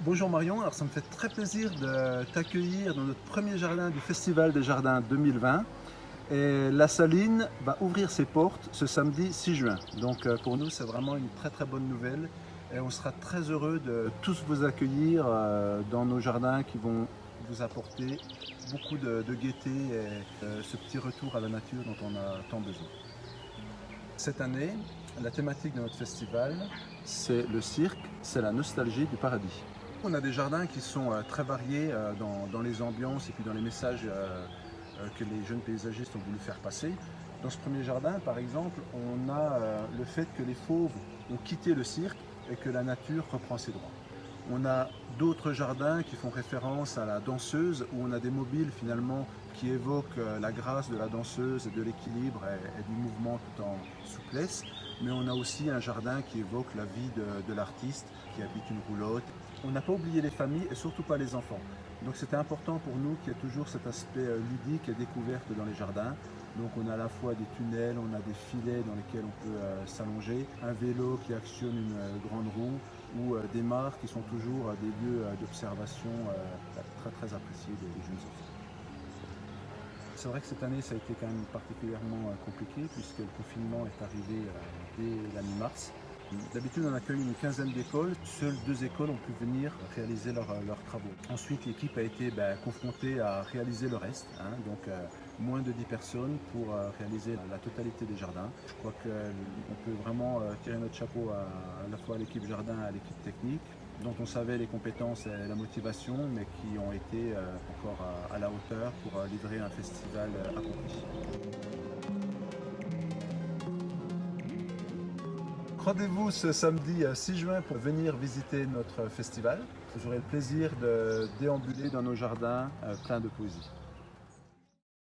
Bonjour Marion, alors ça me fait très plaisir de t'accueillir dans notre premier jardin du Festival des Jardins 2020. Et la Saline va ouvrir ses portes ce samedi 6 juin. Donc pour nous c'est vraiment une très très bonne nouvelle et on sera très heureux de tous vous accueillir dans nos jardins qui vont vous apporter beaucoup de gaieté et ce petit retour à la nature dont on a tant besoin. Cette année, la thématique de notre festival, c'est le cirque, c'est la nostalgie du paradis. On a des jardins qui sont très variés dans les ambiances et puis dans les messages que les jeunes paysagistes ont voulu faire passer. Dans ce premier jardin, par exemple, on a le fait que les fauves ont quitté le cirque et que la nature reprend ses droits. On a d'autres jardins qui font référence à la danseuse, où on a des mobiles finalement qui évoquent la grâce de la danseuse et de l'équilibre et du mouvement tout en souplesse. Mais on a aussi un jardin qui évoque la vie de l'artiste qui habite une roulotte. On n'a pas oublié les familles et surtout pas les enfants. Donc c'était important pour nous qu'il y ait toujours cet aspect ludique et découverte dans les jardins. Donc on a à la fois des tunnels, on a des filets dans lesquels on peut s'allonger, un vélo qui actionne une grande roue ou des mares qui sont toujours des lieux d'observation très très appréciés des jeunes enfants. C'est vrai que cette année ça a été quand même particulièrement compliqué puisque le confinement est arrivé dès la mi-mars. D'habitude, on accueille une quinzaine d'écoles. Seules 2 écoles ont pu venir réaliser leurs travaux. Ensuite, l'équipe a été confrontée à réaliser le reste, donc moins de 10 personnes pour réaliser la totalité des jardins. Je crois qu'on peut vraiment tirer notre chapeau à la fois à l'équipe jardin et à l'équipe technique, dont on savait les compétences et la motivation, mais qui ont été encore à la hauteur pour livrer un festival accompli. Rendez-vous ce samedi 6 juin pour venir visiter notre festival. Vous aurez le plaisir de déambuler dans nos jardins pleins de poésie.